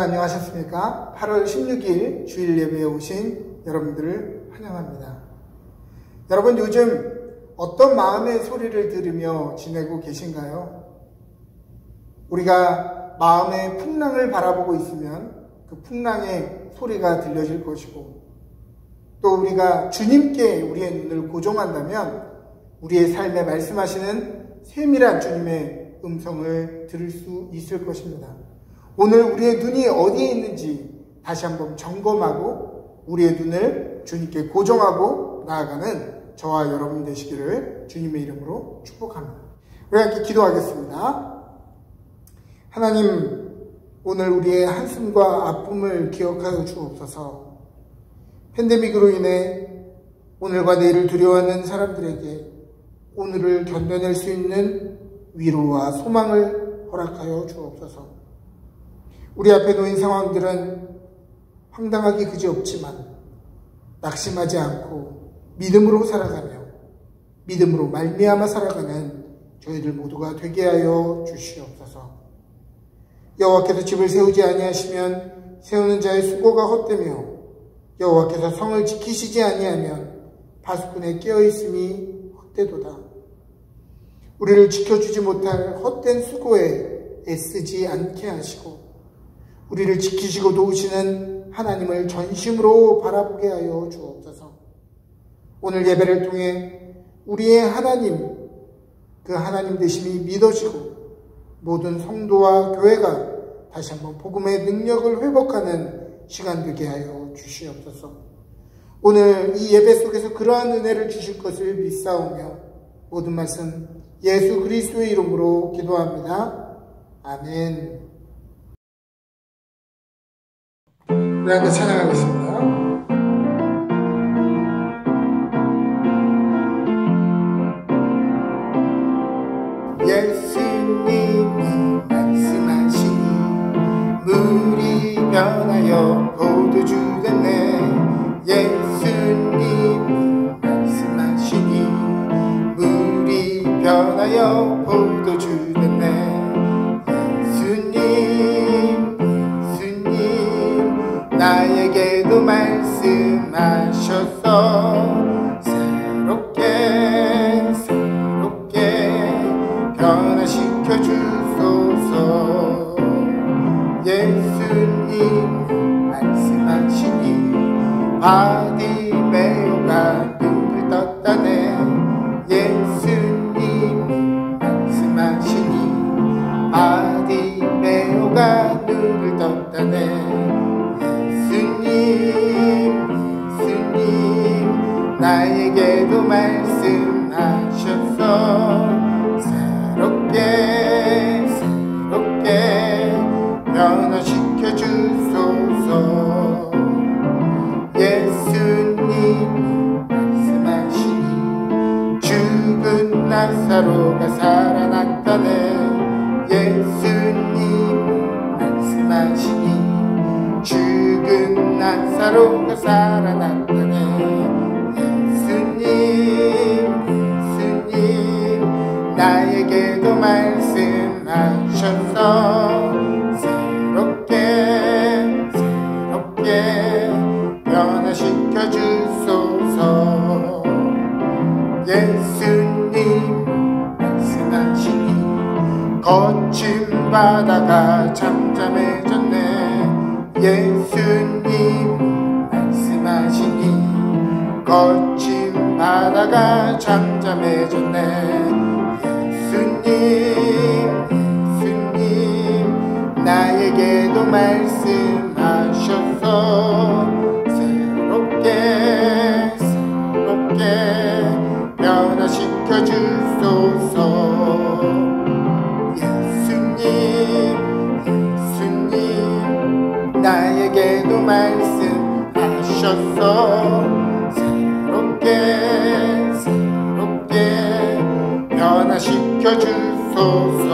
안녕하셨습니까? 8월 16일 주일 예배에 오신 여러분들을 환영합니다. 여러분, 요즘 어떤 마음의 소리를 들으며 지내고 계신가요? 우리가 마음의 풍랑을 바라보고 있으면 그 풍랑의 소리가 들려질 것이고, 또 우리가 주님께 우리의 눈을 고정한다면 우리의 삶에 말씀하시는 세밀한 주님의 음성을 들을 수 있을 것입니다. 오늘 우리의 눈이 어디에 있는지 다시 한번 점검하고 우리의 눈을 주님께 고정하고 나아가는 저와 여러분 되시기를 주님의 이름으로 축복합니다. 우리 함께 기도하겠습니다. 하나님, 오늘 우리의 한숨과 아픔을 기억하여 주옵소서. 팬데믹으로 인해 오늘과 내일을 두려워하는 사람들에게 오늘을 견뎌낼 수 있는 위로와 소망을 허락하여 주옵소서. 우리 앞에 놓인 상황들은 황당하기 그지없지만 낙심하지 않고 믿음으로 살아가며 믿음으로 말미암아 살아가는 저희들 모두가 되게 하여 주시옵소서. 여호와께서 집을 세우지 아니하시면 세우는 자의 수고가 헛되며 여호와께서 성을 지키시지 아니하면 파수꾼의 깨어있음이 헛되도다. 우리를 지켜주지 못할 헛된 수고에 애쓰지 않게 하시고 우리를 지키시고 도우시는 하나님을 전심으로 바라보게 하여 주옵소서. 오늘 예배를 통해 우리의 하나님, 그 하나님 되심이 믿어지고 모든 성도와 교회가 다시 한번 복음의 능력을 회복하는 시간 되게 하여 주시옵소서. 오늘 이 예배 속에서 그러한 은혜를 주실 것을 믿사오며 모든 말씀 예수 그리스도의 이름으로 기도합니다. 아멘. 우리 함께 찬양하겠습니다. 예수님이 말씀하시니 물이 변하여 포도주 됐네. 예수님이 말씀하시니 물이 변하여 포도주 됐네. 나에게도 말씀하셔서 새롭게 변화시켜 주소서. 예수님 말씀하시니 바디메오가 눈을 떴다네. 예수님 말씀하시니 바디메오가 눈을 떴다네. 예수님 나에게도 말씀하셔서 새롭게 변화시켜 주소서. 예수님 말씀하시니 죽은 나사로가 살아났다네. 예수님 말씀하시니 죽은 나사로가 살아났다네. 예수님 나에게도 말씀하셔서 새롭게 변화시켜 주소서. 예수님 말씀하시니 거친 바다가 잠잠해졌네. 예수님 말씀하시니 거친 바다가 잠잠해졌네. 예수님 나에게도 말씀하셔서 새롭게 변화시켜 주소서. 예수님 나에게도 말씀하셔서 새롭게 변화시켜 주소서.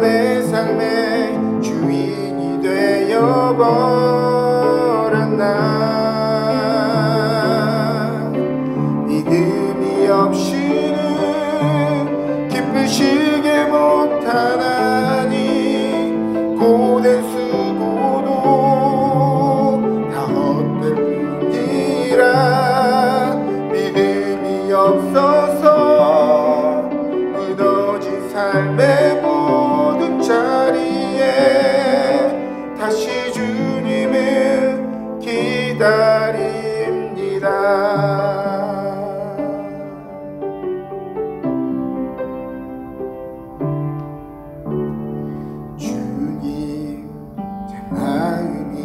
내 삶의 주인이 되어버렸나. 믿음이 없이는 기쁘시게 못하나니 고된 수고도 다 헛될 뿐이라. 믿음이 없어서 무너진 삶의 모든 자리에 다시 주님을 기다립니다. 주님, 제 마음이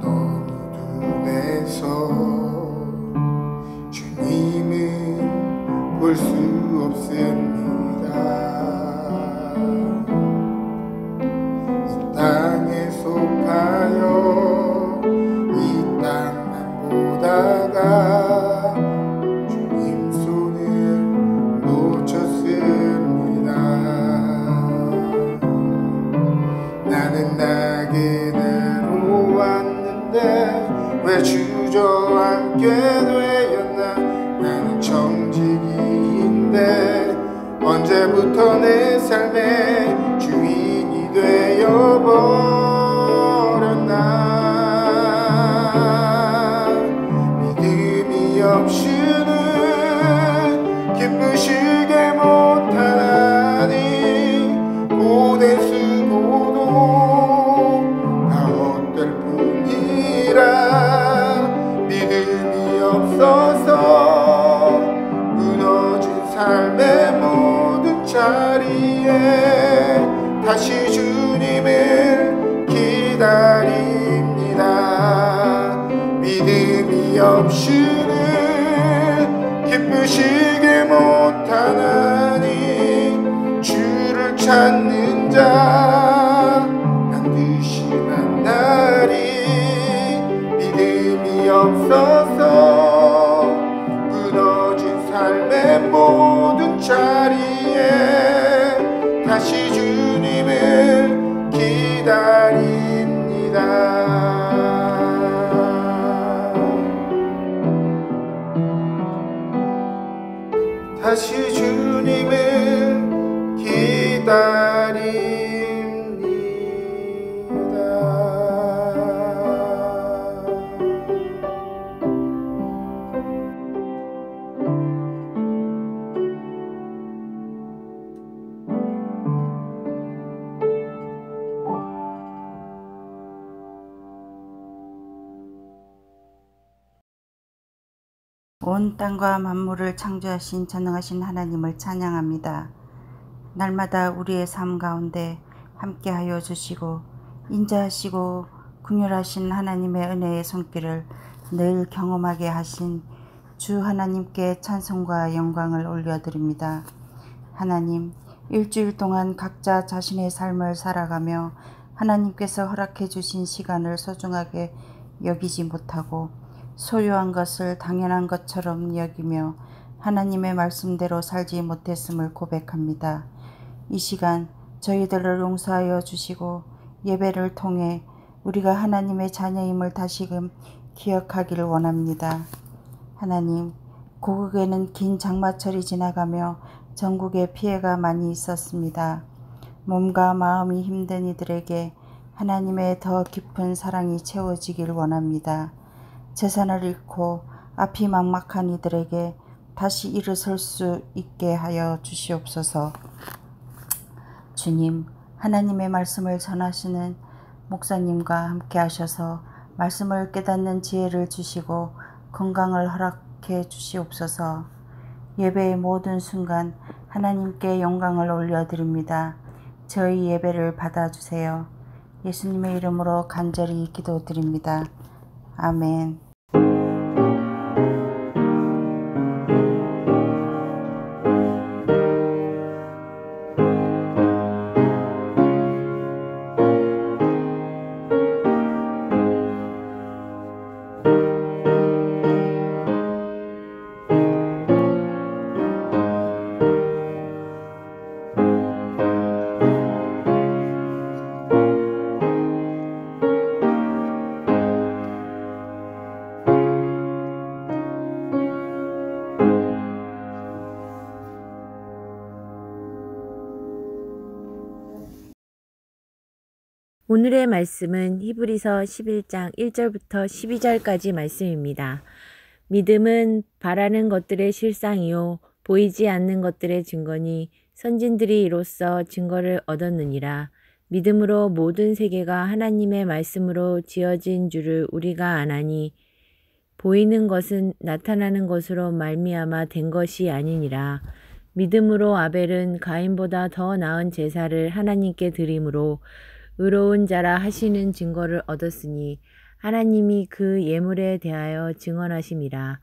너무 두해서 주님은 볼 수 없습니다. 이 땅에 속하여 이 땅만 보다가 주님 손을 놓쳤습니다. 나는 나 그대로 왔는데 왜 주저앉게 되었나. 나는 청지기인데 언제부터 내 삶의 주인이 되어버렸나. 믿음이 없이는 기쁘시게 못하나니 고된 수고도 다 헛될 뿐이라. 믿음이 없어서 무너진 삶의 모든 자리에 다시 주님을 기다립니다. 믿음이 없이는 기쁘시게 못하나니 주를 찾는 자 반드시 만나리. 믿음이 없어서 무너진 삶의 모든 자리에 다시 주님을 기다립니다. 다시 주님을 기다립니다. 온 땅과 만물을 창조하신 전능하신 하나님을 찬양합니다. 날마다 우리의 삶 가운데 함께하여 주시고 인자하시고 긍휼하신 하나님의 은혜의 손길을 늘 경험하게 하신 주 하나님께 찬송과 영광을 올려드립니다. 하나님, 일주일 동안 각자 자신의 삶을 살아가며 하나님께서 허락해 주신 시간을 소중하게 여기지 못하고 소유한 것을 당연한 것처럼 여기며 하나님의 말씀대로 살지 못했음을 고백합니다. 이 시간 저희들을 용서하여 주시고 예배를 통해 우리가 하나님의 자녀임을 다시금 기억하기를 원합니다. 하나님, 고국에는 긴 장마철이 지나가며 전국에 피해가 많이 있었습니다. 몸과 마음이 힘든 이들에게 하나님의 더 깊은 사랑이 채워지길 원합니다. 재산을 잃고 앞이 막막한 이들에게 다시 일어설 수 있게 하여 주시옵소서. 주님, 하나님의 말씀을 전하시는 목사님과 함께 하셔서 말씀을 깨닫는 지혜를 주시고 건강을 허락해 주시옵소서. 예배의 모든 순간 하나님께 영광을 올려드립니다. 저희 예배를 받아주세요. 예수님의 이름으로 간절히 기도드립니다. 아멘. 오늘의 말씀은 히브리서 11장 1절부터 12절까지 말씀입니다. 믿음은 바라는 것들의 실상이요 보이지 않는 것들의 증거니 선진들이 이로써 증거를 얻었느니라. 믿음으로 모든 세계가 하나님의 말씀으로 지어진 줄을 우리가 아나니 보이는 것은 나타나는 것으로 말미암아 된 것이 아니니라. 믿음으로 아벨은 가인보다 더 나은 제사를 하나님께 드림으로 의로운 자라 하시는 증거를 얻었으니 하나님이 그 예물에 대하여 증언하심이라.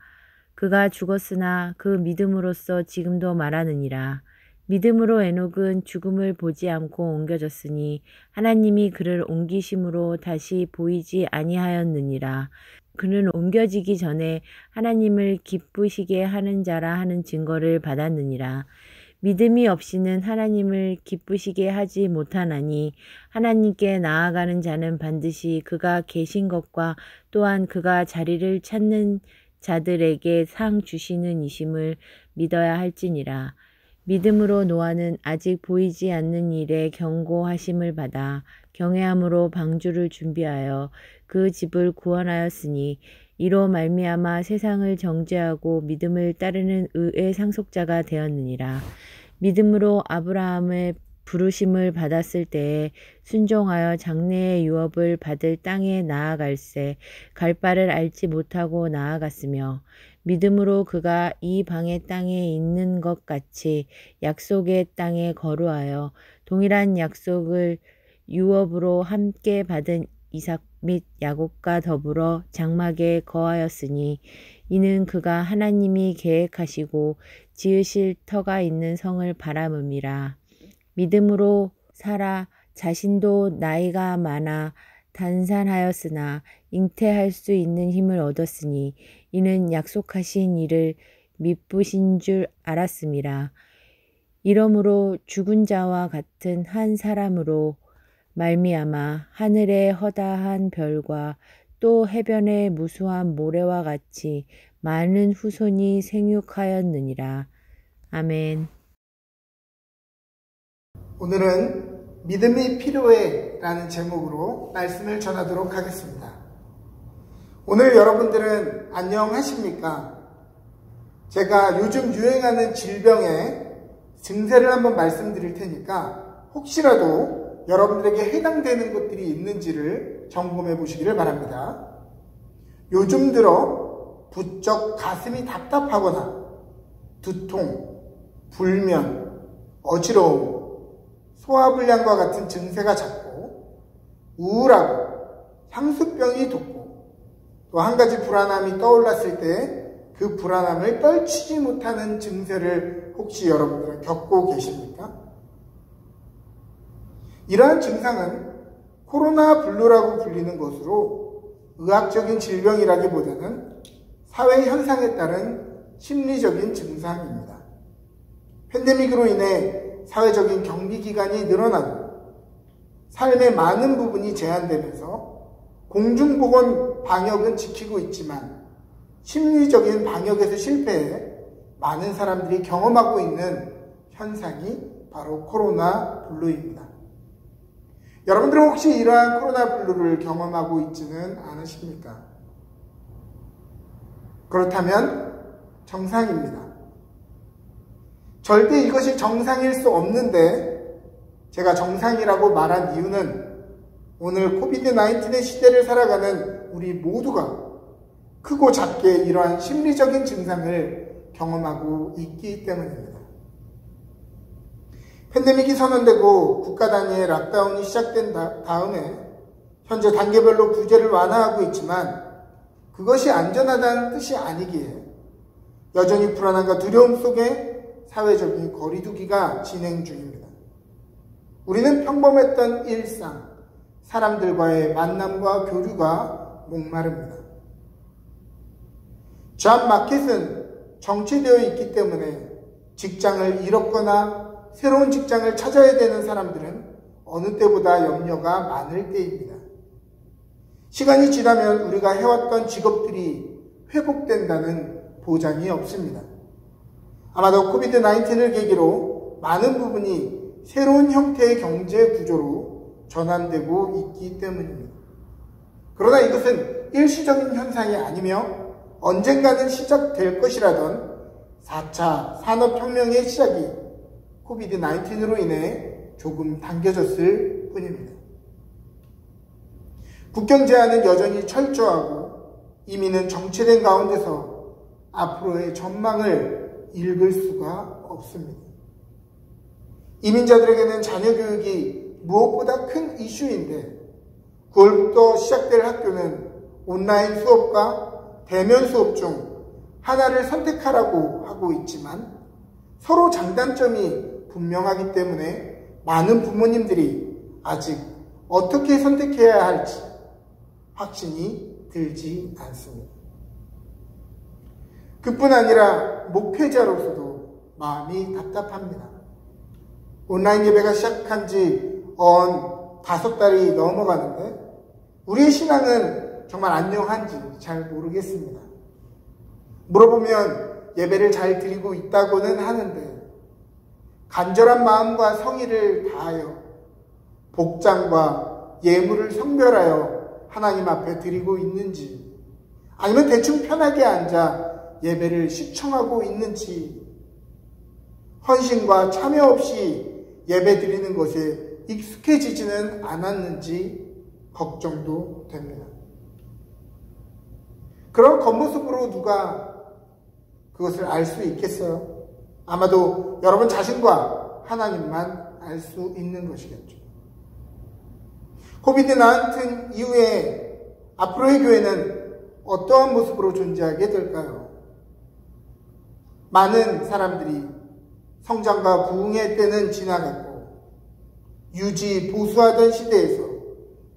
그가 죽었으나 그 믿음으로써 지금도 말하느니라. 믿음으로 에녹은 죽음을 보지 않고 옮겨졌으니 하나님이 그를 옮기심으로 다시 보이지 아니하였느니라. 그는 옮겨지기 전에 하나님을 기쁘시게 하는 자라 하는 증거를 받았느니라. 믿음이 없이는 하나님을 기쁘시게 하지 못하나니 하나님께 나아가는 자는 반드시 그가 계신 것과 또한 그가 자리를 찾는 자들에게 상 주시는 이심을 믿어야 할지니라. 믿음으로 노아는 아직 보이지 않는 일에 경고하심을 받아 경외함으로 방주를 준비하여 그 집을 구원하였으니 이로 말미암아 세상을 정죄하고 믿음을 따르는 의의 상속자가 되었느니라. 믿음으로 아브라함의 부르심을 받았을 때에 순종하여 장래의 유업을 받을 땅에 나아갈새 갈 바를 알지 못하고 나아갔으며 믿음으로 그가 이 방의 땅에 있는 것 같이 약속의 땅에 거루하여 동일한 약속을 유업으로 함께 받은 이삭 및 야곱과 더불어 장막에 거하였으니 이는 그가 하나님이 계획하시고 지으실 터가 있는 성을 바람음이라. 믿음으로 사라 자신도 나이가 많아 단산하였으나 잉태할 수 있는 힘을 얻었으니 이는 약속하신 일을 미쁘신 줄 알았음이라. 이러므로 죽은 자와 같은 한 사람으로 말미암아 하늘의 허다한 별과 또 해변의 무수한 모래와 같이 많은 후손이 생육하였느니라. 아멘. 오늘은 믿음이 필요해 라는 제목으로 말씀을 전하도록 하겠습니다. 오늘 여러분들은 안녕하십니까? 제가 요즘 유행하는 질병의 증세를 한번 말씀드릴 테니까 혹시라도 여러분들에게 해당되는 것들이 있는지를 점검해 보시기를 바랍니다. 요즘 들어 부쩍 가슴이 답답하거나 두통, 불면, 어지러움, 소화불량과 같은 증세가 잦고 우울하고 향수병이 돋고 또 한 가지 불안함이 떠올랐을 때 그 불안함을 떨치지 못하는 증세를 혹시 여러분들은 겪고 계십니까? 이러한 증상은 코로나 블루라고 불리는 것으로 의학적인 질병이라기보다는 사회 현상에 따른 심리적인 증상입니다. 팬데믹으로 인해 사회적인 격리기간이 늘어나고 삶의 많은 부분이 제한되면서 공중보건 방역은 지키고 있지만 심리적인 방역에서 실패해 많은 사람들이 경험하고 있는 현상이 바로 코로나 블루입니다. 여러분들은 혹시 이러한 코로나 블루를 경험하고 있지는 않으십니까? 그렇다면 정상입니다. 절대 이것이 정상일 수 없는데 제가 정상이라고 말한 이유는 오늘 코비드-19의 시대를 살아가는 우리 모두가 크고 작게 이러한 심리적인 증상을 경험하고 있기 때문입니다. 팬데믹이 선언되고 국가 단위의 락다운이 시작된 다음에 현재 단계별로 규제를 완화하고 있지만 그것이 안전하다는 뜻이 아니기에 여전히 불안함과 두려움 속에 사회적인 거리두기가 진행 중입니다. 우리는 평범했던 일상, 사람들과의 만남과 교류가 목마릅니다. 잡 마켓은 정체되어 있기 때문에 직장을 잃었거나 새로운 직장을 찾아야 되는 사람들은 어느 때보다 염려가 많을 때입니다. 시간이 지나면 우리가 해왔던 직업들이 회복된다는 보장이 없습니다. 아마도 코비드-19을 계기로 많은 부분이 새로운 형태의 경제 구조로 전환되고 있기 때문입니다. 그러나 이것은 일시적인 현상이 아니며 언젠가는 시작될 것이라던 4차 산업혁명의 시작이 코비드-19로 인해 조금 당겨졌을 뿐입니다. 국경 제한은 여전히 철저하고 이민은 정체된 가운데서 앞으로의 전망을 읽을 수가 없습니다. 이민자들에게는 자녀 교육이 무엇보다 큰 이슈인데 9월부터 시작될 학교는 온라인 수업과 대면 수업 중 하나를 선택하라고 하고 있지만 서로 장단점이 분명하기 때문에 많은 부모님들이 아직 어떻게 선택해야 할지 확신이 들지 않습니다. 그뿐 아니라 목회자로서도 마음이 답답합니다. 온라인 예배가 시작한 지 5달이 넘어가는데 우리의 신앙은 정말 안녕한지 잘 모르겠습니다. 물어보면 예배를 잘 드리고 있다고는 하는데 간절한 마음과 성의를 다하여 복장과 예물을 성별하여 하나님 앞에 드리고 있는지 아니면 대충 편하게 앉아 예배를 시청하고 있는지 헌신과 참여 없이 예배 드리는 것에 익숙해지지는 않았는지 걱정도 됩니다. 그런 겉모습으로 누가 그것을 알 수 있겠어요? 아마도 여러분 자신과 하나님만 알 수 있는 것이겠죠. 코비드-19 이후에 앞으로의 교회는 어떠한 모습으로 존재하게 될까요? 많은 사람들이 성장과 부흥의 때는 지나갔고 유지, 보수하던 시대에서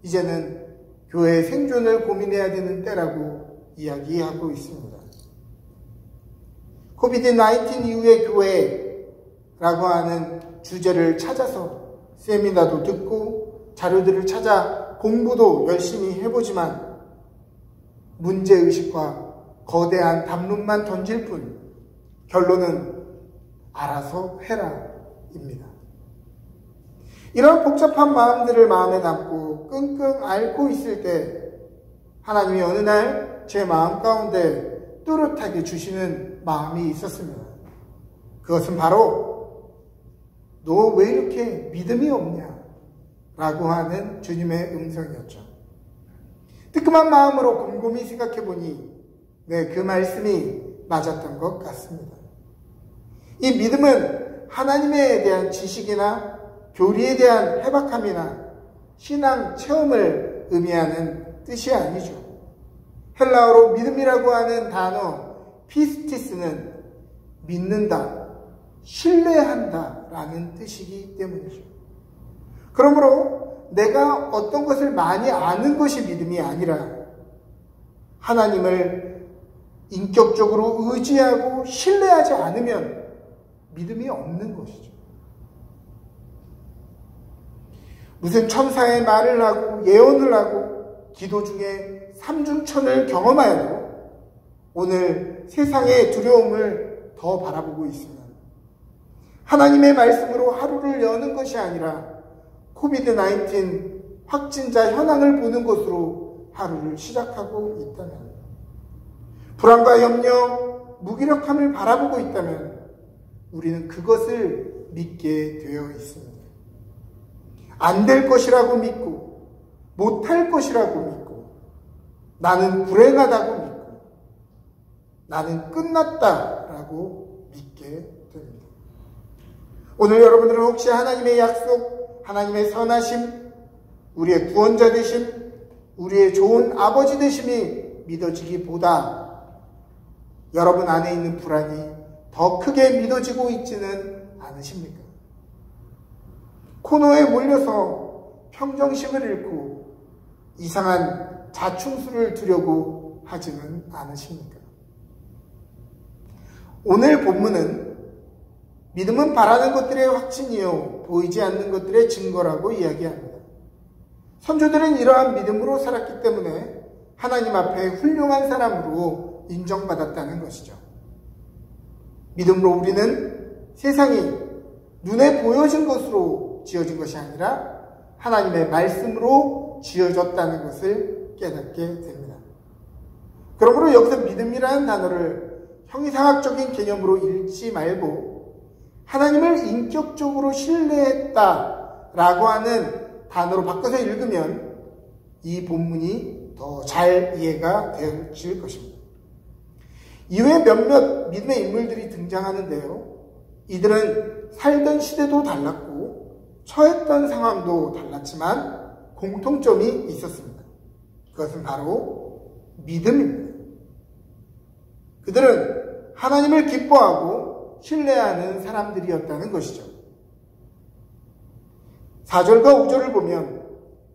이제는 교회의 생존을 고민해야 되는 때라고 이야기하고 있습니다. 코비드-19 이후의 교회라고 하는 주제를 찾아서 세미나도 듣고 자료들을 찾아 공부도 열심히 해보지만 문제의식과 거대한 담론만 던질 뿐 결론은 알아서 해라입니다. 이런 복잡한 마음들을 마음에 담고 끙끙 앓고 있을 때 하나님이 어느 날 제 마음 가운데 또렷하게 주시는 마음이 있었습니다. 그것은 바로 너 왜 이렇게 믿음이 없냐? 라고 하는 주님의 음성이었죠. 뜨끔한 마음으로 곰곰이 생각해보니 그 말씀이 맞았던 것 같습니다. 이 믿음은 하나님에 대한 지식이나 교리에 대한 해박함이나 신앙 체험을 의미하는 뜻이 아니죠. 헬라어로 믿음이라고 하는 단어 피스티스는 믿는다, 신뢰한다 라는 뜻이기 때문이죠. 그러므로 내가 어떤 것을 많이 아는 것이 믿음이 아니라 하나님을 인격적으로 의지하고 신뢰하지 않으면 믿음이 없는 것이죠. 무슨 천사의 말을 하고 예언을 하고 기도 중에 삼중천을 경험하여도 오늘 세상의 두려움을 더 바라보고 있으면 하나님의 말씀으로 하루를 여는 것이 아니라 코비드-19 확진자 현황을 보는 것으로 하루를 시작하고 있다면 불안과 염려, 무기력함을 바라보고 있다면 우리는 그것을 믿게 되어 있습니다. 안 될 것이라고 믿고 못할 것이라고 믿고 나는 불행하다고 믿고 나는 끝났다라고 믿게 됩니다. 오늘 여러분들은 혹시 하나님의 약속, 하나님의 선하심, 우리의 구원자 되심, 우리의 좋은 아버지 되심이 믿어지기보다 여러분 안에 있는 불안이 더 크게 믿어지고 있지는 않으십니까? 코너에 몰려서 평정심을 잃고 이상한 자충수를 두려고 하지는 않으십니까? 오늘 본문은 믿음은 바라는 것들의 확신이요 보이지 않는 것들의 증거라고 이야기합니다. 선조들은 이러한 믿음으로 살았기 때문에 하나님 앞에 훌륭한 사람으로 인정받았다는 것이죠. 믿음으로 우리는 세상이 눈에 보여진 것으로 지어진 것이 아니라 하나님의 말씀으로 지어졌다는 것을 깨닫게 됩니다. 그러므로 여기서 믿음이라는 단어를 형이상학적인 개념으로 읽지 말고 하나님을 인격적으로 신뢰했다라고 하는 단어로 바꿔서 읽으면 이 본문이 더 잘 이해가 되어질 것입니다. 이후에 몇몇 믿음의 인물들이 등장하는데요. 이들은 살던 시대도 달랐고 처했던 상황도 달랐지만 공통점이 있었습니다. 그것은 바로 믿음입니다. 그들은 하나님을 기뻐하고 신뢰하는 사람들이었다는 것이죠. 4절과 5절을 보면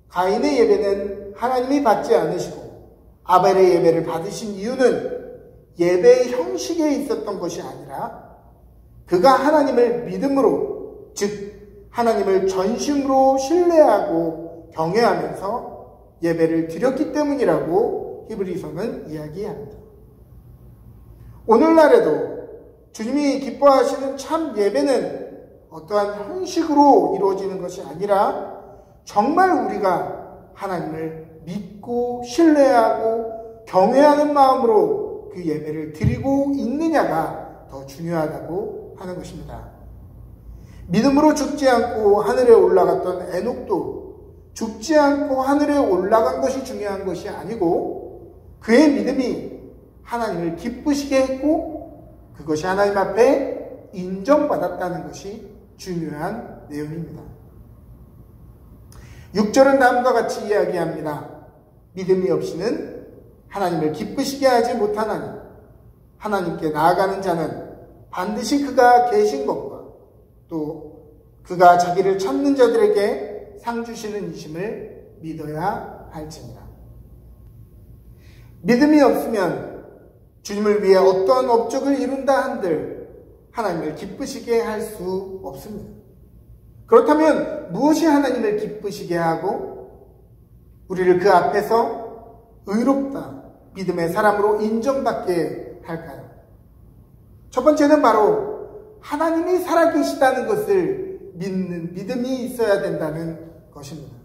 가인의 예배는 하나님이 받지 않으시고 아벨의 예배를 받으신 이유는 예배의 형식에 있었던 것이 아니라 그가 하나님을 믿음으로, 즉 하나님을 전심으로 신뢰하고 경외하면서 예배를 드렸기 때문이라고 히브리서는 이야기합니다. 오늘날에도 주님이 기뻐하시는 참 예배는 어떠한 형식으로 이루어지는 것이 아니라 정말 우리가 하나님을 믿고 신뢰하고 경외하는 마음으로 그 예배를 드리고 있느냐가 더 중요하다고 하는 것입니다. 믿음으로 죽지 않고 하늘에 올라갔던 에녹도 죽지 않고 하늘에 올라간 것이 중요한 것이 아니고 그의 믿음이 하나님을 기쁘시게 했고 그것이 하나님 앞에 인정받았다는 것이 중요한 내용입니다. 6절은 다음과 같이 이야기합니다. 믿음이 없이는 하나님을 기쁘시게 하지 못하나니 하나님께 나아가는 자는 반드시 그가 계신 것과 또 그가 자기를 찾는 자들에게 상 주시는 이심을 믿어야 할지니라. 믿음이 없으면 주님을 위해 어떠한 업적을 이룬다 한들 하나님을 기쁘시게 할 수 없습니다. 그렇다면 무엇이 하나님을 기쁘시게 하고 우리를 그 앞에서 의롭다, 믿음의 사람으로 인정받게 할까요? 첫 번째는 바로 하나님이 살아계시다는 것을 믿는 믿음이 있어야 된다는 것입니다.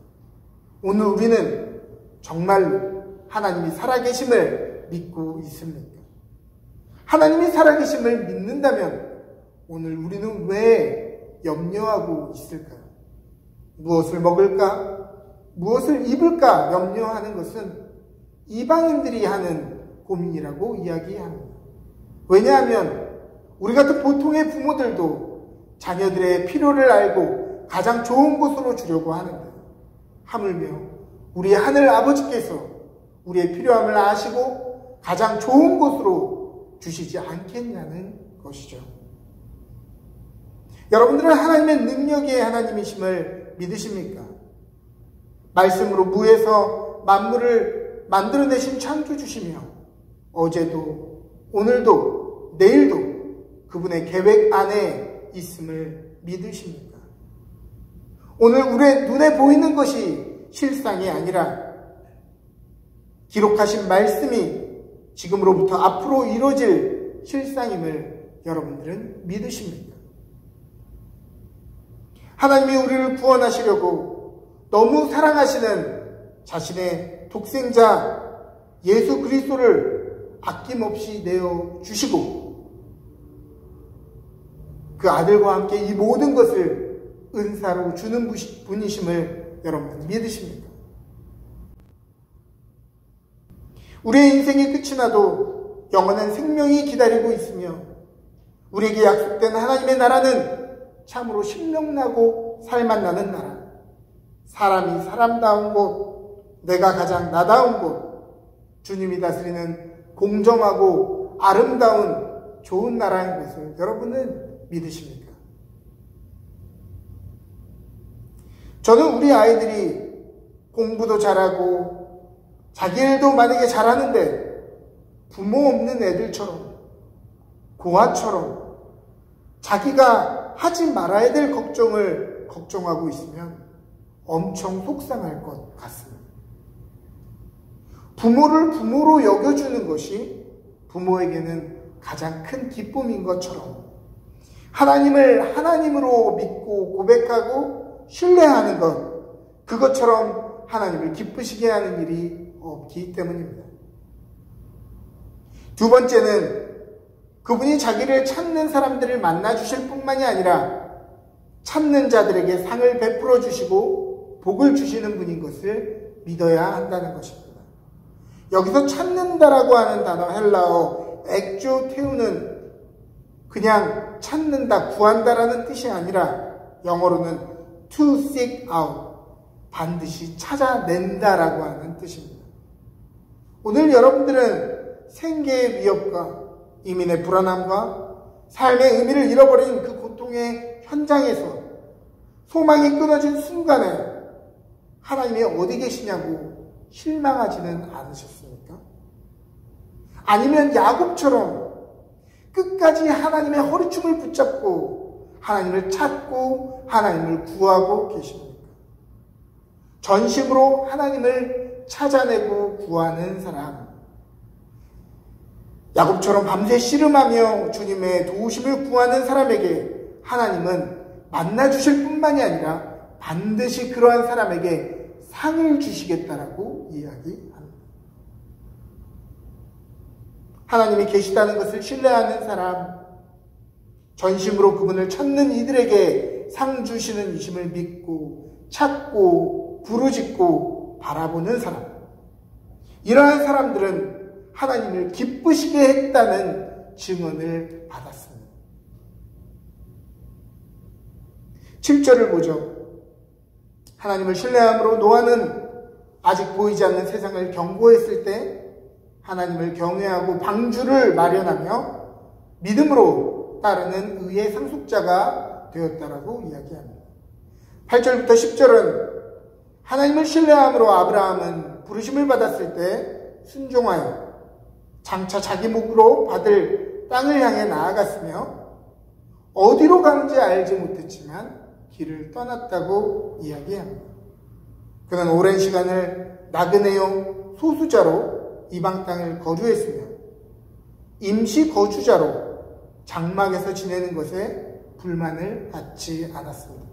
오늘 우리는 정말 하나님이 살아계심을 믿고 있습니까? 하나님이 살아계심을 믿는다면 오늘 우리는 왜 염려하고 있을까요? 무엇을 먹을까? 무엇을 입을까? 염려하는 것은 이방인들이 하는 고민이라고 이야기합니다. 왜냐하면 우리 같은 보통의 부모들도 자녀들의 필요를 알고 가장 좋은 곳으로 주려고 하는데 하물며 우리 하늘 아버지께서 우리의 필요함을 아시고 가장 좋은 곳으로 주시지 않겠냐는 것이죠. 여러분들은 하나님의 능력의 하나님이심을 믿으십니까? 말씀으로 무에서 만물을 만들어내신 창조주시며 어제도 오늘도 내일도 그분의 계획 안에 있음을 믿으십니까? 오늘 우리의 눈에 보이는 것이 실상이 아니라 기록하신 말씀이 지금으로부터 앞으로 이루어질 실상임을 여러분들은 믿으십니까? 하나님이 우리를 구원하시려고 너무 사랑하시는 자신의 독생자 예수 그리스도를 아낌없이 내어주시고 그 아들과 함께 이 모든 것을 은사로 주는 분이심을 여러분 믿으십니까? 우리의 인생이 끝이 나도 영원한 생명이 기다리고 있으며 우리에게 약속된 하나님의 나라는 참으로 신명나고 살맛나는 나라, 사람이 사람다운 곳, 내가 가장 나다운 곳, 주님이 다스리는 공정하고 아름다운 좋은 나라인 것을 여러분은 믿으십니까? 저는 우리 아이들이 공부도 잘하고 자기 일도 만약에 잘하는데 부모 없는 애들처럼 고아처럼 자기가 하지 말아야 될 걱정을 걱정하고 있으면 엄청 속상할 것 같습니다. 부모를 부모로 여겨주는 것이 부모에게는 가장 큰 기쁨인 것처럼 하나님을 하나님으로 믿고 고백하고 신뢰하는 것, 그것처럼 하나님을 기쁘시게 하는 일이 없기 때문입니다. 두 번째는 그분이 자기를 찾는 사람들을 만나 주실 뿐만이 아니라 찾는 자들에게 상을 베풀어 주시고 복을 주시는 분인 것을 믿어야 한다는 것입니다. 여기서 찾는다라고 하는 단어 헬라어 엑조테우는 그냥 찾는다, 구한다라는 뜻이 아니라 영어로는 to seek out, 반드시 찾아낸다라고 하는 뜻입니다. 오늘 여러분들은 생계의 위협과 이민의 불안함과 삶의 의미를 잃어버린 그 고통의 현장에서 소망이 끊어진 순간에 하나님이 어디 계시냐고 실망하지는 않으셨습니까? 아니면 야곱처럼 끝까지 하나님의 허리춤을 붙잡고 하나님을 찾고 하나님을 구하고 계십니까? 전심으로 하나님을 찾아내고 구하는 사람, 야곱처럼 밤새 씨름하며 주님의 도우심을 구하는 사람에게 하나님은 만나주실 뿐만이 아니라 반드시 그러한 사람에게 상을 주시겠다라고 이야기합니다. 하나님이 계시다는 것을 신뢰하는 사람, 전심으로 그분을 찾는 이들에게 상 주시는 이심을 믿고 찾고 부르짖고 바라보는 사람, 이러한 사람들은 하나님을 기쁘시게 했다는 증언을 받았습니다. 7절을 보죠. 하나님을 신뢰함으로 노아는 아직 보이지 않는 세상을 경고했을 때 하나님을 경외하고 방주를 마련하며 믿음으로 따르는 의의 상속자가 되었다라고 이야기합니다. 8절부터 10절은 하나님을 신뢰함으로 아브라함은 부르심을 받았을 때 순종하여 장차 자기 목으로 받을 땅을 향해 나아갔으며 어디로 가는지 알지 못했지만 길을 떠났다고 이야기합니다. 그는 오랜 시간을 나그네용 소수자로 이방 땅을 거주했으며 임시 거주자로 장막에서 지내는 것에 불만을 갖지 않았습니다.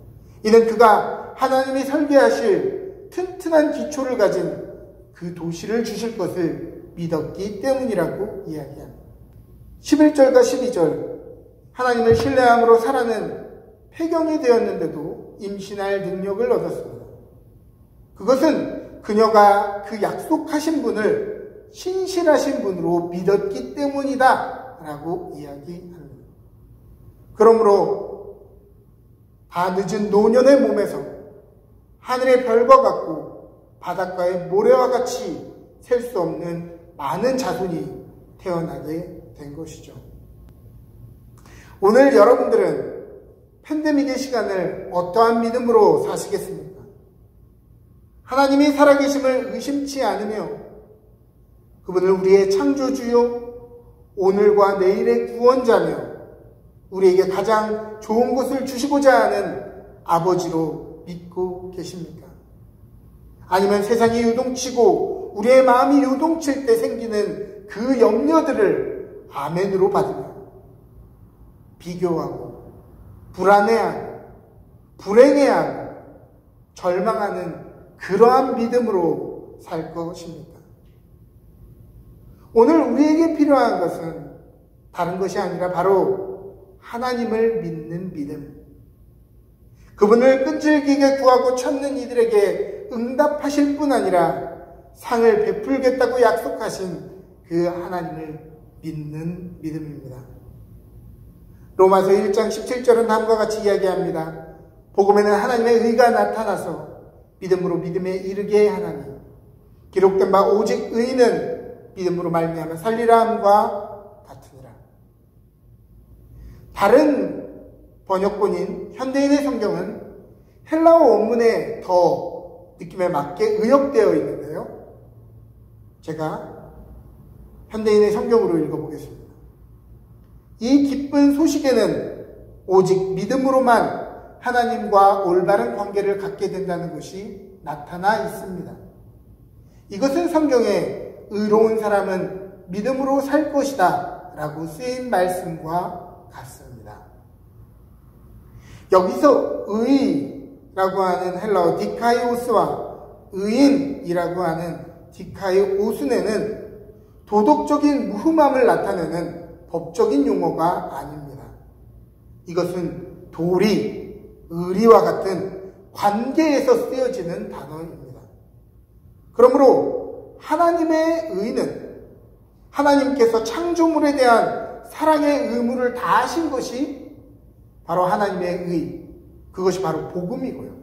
이는 그가 하나님이 설계하실 튼튼한 기초를 가진 그 도시를 주실 것을 믿었기 때문이라고 이야기합니다. 11절과 12절, 하나님을 신뢰함으로 사라는 폐경이 되었는데도 임신할 능력을 얻었습니다. 그것은 그녀가 그 약속하신 분을 신실하신 분으로 믿었기 때문이다 라고 이야기합니다. 그러므로 다 늦은 노년의 몸에서 하늘의 별과 같고 바닷가의 모래와 같이 셀 수 없는 많은 자손이 태어나게 된 것이죠. 오늘 여러분들은 팬데믹의 시간을 어떠한 믿음으로 사시겠습니까? 하나님이 살아계심을 의심치 않으며 그분을 우리의 창조주요, 오늘과 내일의 구원자며 우리에게 가장 좋은 것을 주시고자 하는 아버지로 믿고 계십니까? 아니면 세상이 요동치고 우리의 마음이 요동칠 때 생기는 그 염려들을 아멘으로 받으며 비교하고 불안해하고 불행해하고 절망하는 그러한 믿음으로 살 것입니까? 오늘 우리에게 필요한 것은 다른 것이 아니라 바로 하나님을 믿는 믿음, 그분을 끈질기게 구하고 찾는 이들에게 응답하실 뿐 아니라 상을 베풀겠다고 약속하신 그 하나님을 믿는 믿음입니다. 로마서 1장 17절은 다음과 같이 이야기합니다. 복음에는 하나님의 의가 나타나서 믿음으로 믿음에 이르게 하나니 기록된 바 오직 의는 믿음으로 말미암아 살리라 함과 같으니라. 다른 번역본인 현대인의 성경은 헬라어 원문에 더 느낌에 맞게 의역되어 있는데요. 제가 현대인의 성경으로 읽어보겠습니다. 이 기쁜 소식에는 오직 믿음으로만 하나님과 올바른 관계를 갖게 된다는 것이 나타나 있습니다. 이것은 성경에 의로운 사람은 믿음으로 살 것이다 라고 쓰인 말씀과 같습니다. 여기서 하는 헬라어 디카이오스와 의인이라고 하는 디카이오스네는 도덕적인 무흠함을 나타내는 법적인 용어가 아닙니다. 이것은 도리, 의리와 같은 관계에서 쓰여지는 단어입니다. 그러므로 하나님의 의는 하나님께서 창조물에 대한 사랑의 의무를 다하신 것이 바로 하나님의 의, 그것이 바로 복음이고요.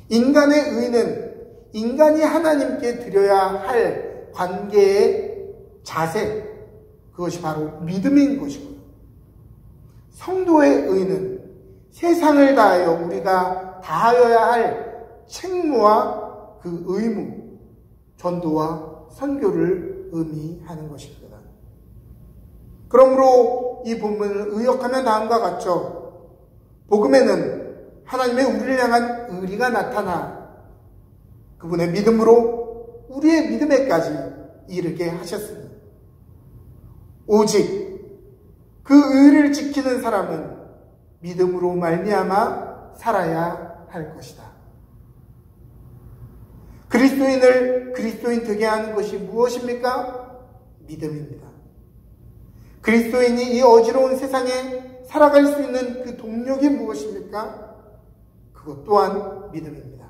인간의 의는 인간이 하나님께 드려야 할 관계의 자세, 그것이 바로 믿음인 것이고요. 성도의 의는 세상을 다하여 우리가 다하여야 할 책무와 그 의무, 전도와 선교를 의미하는 것입니다. 그러므로 이 본문을 의역하면 다음과 같죠. 복음에는 하나님의 우리를 향한 의리가 나타나 그분의 믿음으로 우리의 믿음에까지 이르게 하셨습니다. 오직 그 의를 지키는 사람은 믿음으로 말미암아 살아야 할 것이다. 그리스도인을 그리스도인 되게 하는 것이 무엇입니까? 믿음입니다. 그리스도인이 이 어지러운 세상에 살아갈 수 있는 그 동력이 무엇입니까? 그것 또한 믿음입니다.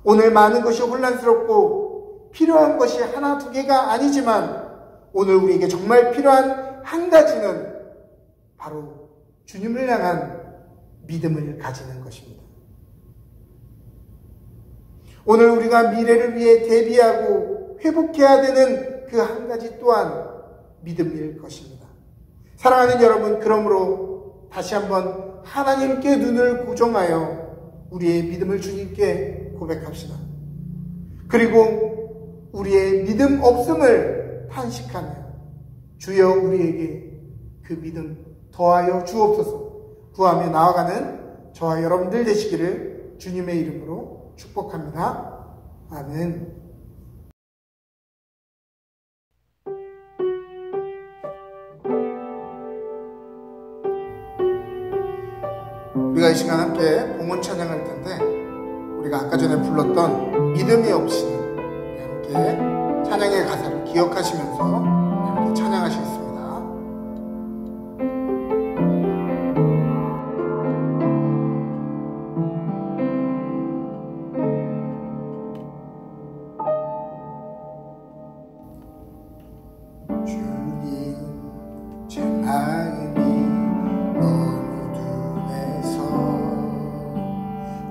오늘 많은 것이 혼란스럽고 필요한 것이 하나 두 개가 아니지만 오늘 우리에게 정말 필요한 한 가지는 바로 주님을 향한 믿음을 가지는 것입니다. 오늘 우리가 미래를 위해 대비하고 회복해야 되는 그 한 가지 또한 믿음일 것입니다. 사랑하는 여러분, 그러므로 다시 한번 하나님께 눈을 고정하여 우리의 믿음을 주님께 고백합시다. 그리고 우리의 믿음 없음을 탄식하며 주여 우리에게 그 믿음 더하여 주옵소서 구하며 나아가는 저와 여러분들 되시기를 주님의 이름으로 축복합니다. 아멘. 우리가 이 시간 함께 봉헌 찬양할 텐데 우리가 아까 전에 불렀던 믿음이 없이는 우리 함께 찬양의 가사를 기억하시면서 함께 찬양하시겠습니다. 주님, 제 마음이 너무 둔해서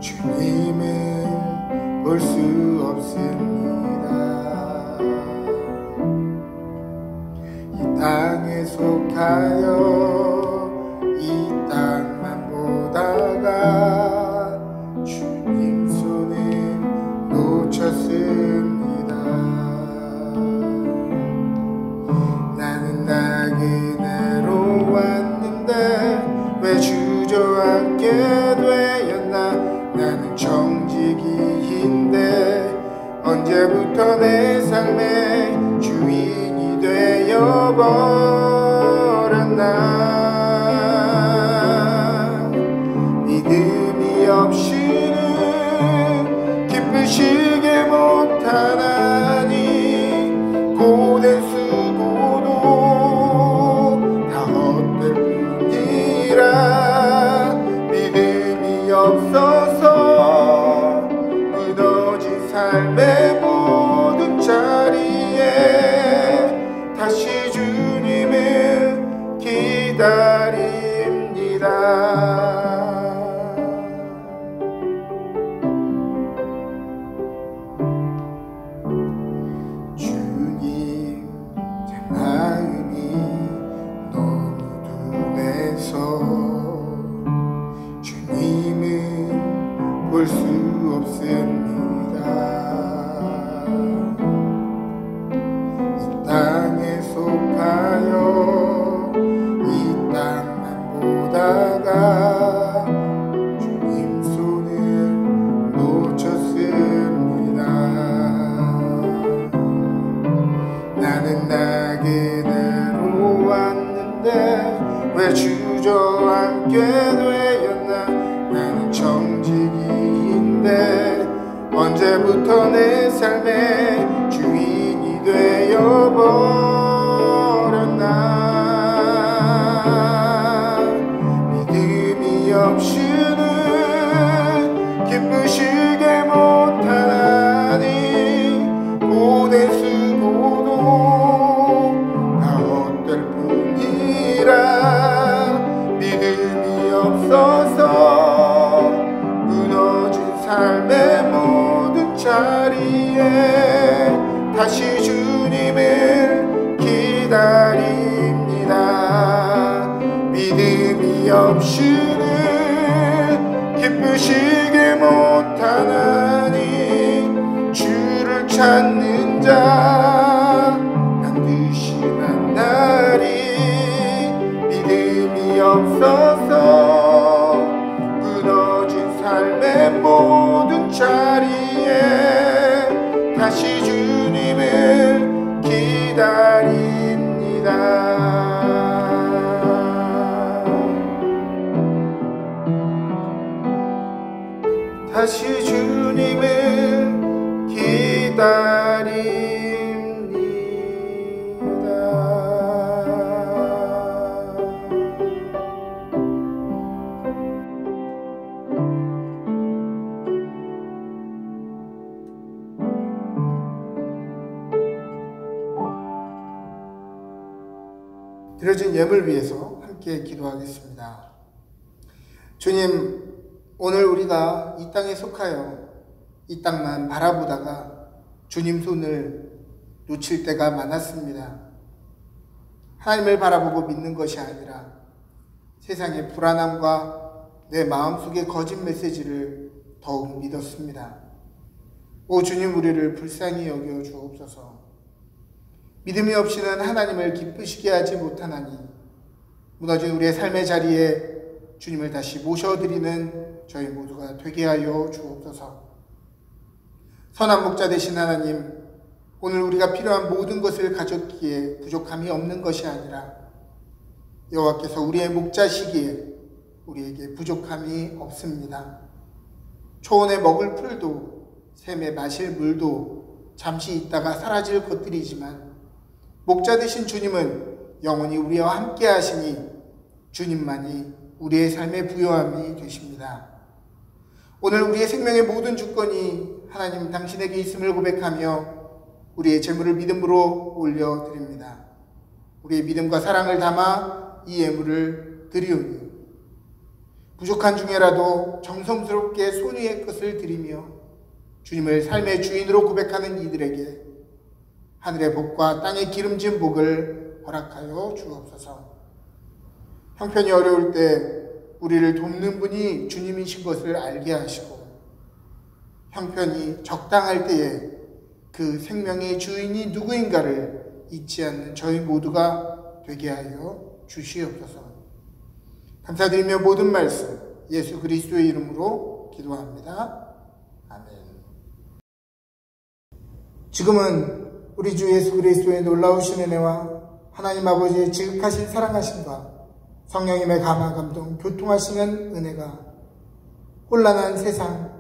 주님을 볼 수 없습니다. 이 땅에 속하여 이 땅만 보다가 주님 손을 놓쳤습니다. 나는 나그네로 왔는데 왜 주저앉게 되었나. 나는 정직이인데 언제부터 내 삶의 주인이 되어버렸나. 믿음이 없이는 기쁘시게 못하나니 고된 수고도 다 헛될 뿐이라. 믿음이 없어서 무너진 삶의 모든 자리에 다시 주님을 기다립니다. 주님, 제 마음이 너무 둔해서 주님은 볼 수 없습니다. 이 땅에 속하여 이 땅만 보다가 주님 손을 놓쳤습니다. 나는 나그네로 왔는데 왜 주저앉게 되었나. 나는 그로부터 내 삶의 주인이 되어버렸나. 믿음이 없이는 기쁘시게 못하니 고된 수고도 다 헛될 뿐이라. 믿음이 없어서 무너진 삶의 모든 자리에 다시 주님을 기다립니다. 믿음이 없이는 기쁘시게 못하나니 주를 찾는 자 반드시 만나리. 믿음이 없어서 무너진 삶의 모든 자리에 다시 주님을 기다립니다. 다시 주님을 기다립니다. 드려진 예물 위해서 함께 기도하겠습니다. 주님, 오늘 우리가 이 땅에 속하여 이 땅만 바라보다가 주님 손을 놓칠 때가 많았습니다. 하나님을 바라보고 믿는 것이 아니라 세상의 불안함과 내 마음속의 거짓 메시지를 더욱 믿었습니다. 오 주님, 우리를 불쌍히 여겨 주옵소서. 믿음이 없이는 하나님을 기쁘시게 하지 못하나니 무너진 우리의 삶의 자리에 주님을 다시 모셔드리는 저희 모두가 되게 하여 주옵소서. 선한 목자 되신 하나님, 오늘 우리가 필요한 모든 것을 가졌기에 부족함이 없는 것이 아니라 여호와께서 우리의 목자시기에 우리에게 부족함이 없습니다. 초원에 먹을 풀도 샘에 마실 물도 잠시 있다가 사라질 것들이지만 목자 되신 주님은 영원히 우리와 함께 하시니 주님만이 우리의 삶의 부요함이 되십니다. 오늘 우리의 생명의 모든 주권이 하나님 당신에게 있음을 고백하며 우리의 재물을 믿음으로 올려드립니다. 우리의 믿음과 사랑을 담아 이 예물을 드리오니 부족한 중에라도 정성스럽게 손위의 것을 드리며 주님을 삶의 주인으로 고백하는 이들에게 하늘의 복과 땅의 기름진 복을 허락하여 주옵소서. 형편이 어려울 때 우리를 돕는 분이 주님이신 것을 알게 하시고 형편이 적당할 때에 그 생명의 주인이 누구인가를 잊지 않는 저희 모두가 되게 하여 주시옵소서. 감사드리며 모든 말씀 예수 그리스도의 이름으로 기도합니다. 아멘. 지금은 우리 주 예수 그리스도의 놀라우신 은혜와 하나님 아버지의 지극하신 사랑하심과 성령님의 감화 감동 교통하시는 은혜가 혼란한 세상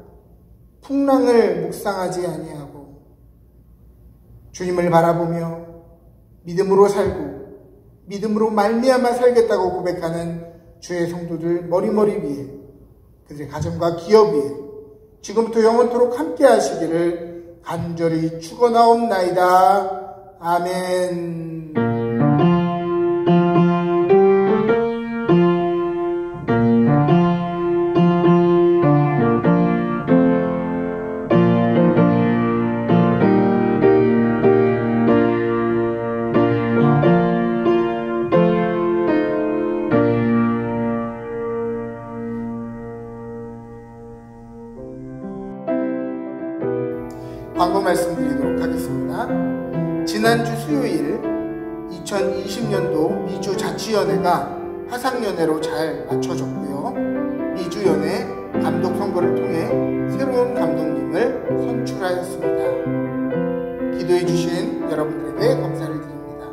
풍랑을 묵상하지 아니하고 주님을 바라보며 믿음으로 살고 믿음으로 말미암아 살겠다고 고백하는 주의 성도들 머리머리 위에 그들의 가정과 기업 위에 지금부터 영원토록 함께 하시기를 간절히 축원하옵나이다. 아멘. 광고 말씀드리도록 하겠습니다. 지난주 수요일 2020년도 미주 자치연회가 화상연회로 잘 마쳐졌고요. 미주연회 감독 선거를 통해 새로운 감독님을 선출하였습니다. 기도해 주신 여러분들에게 감사를 드립니다.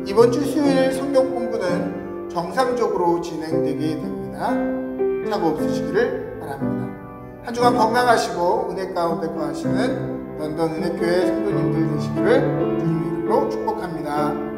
이번 주 수요일 성경 공부는 정상적으로 진행되게 됩니다. 사고 없으시기를 바랍니다. 한 주간 건강하시고 은혜 가운데 거하시는 런던 은혜교회 성도님들 되시기를 주님 이름으로 축복합니다.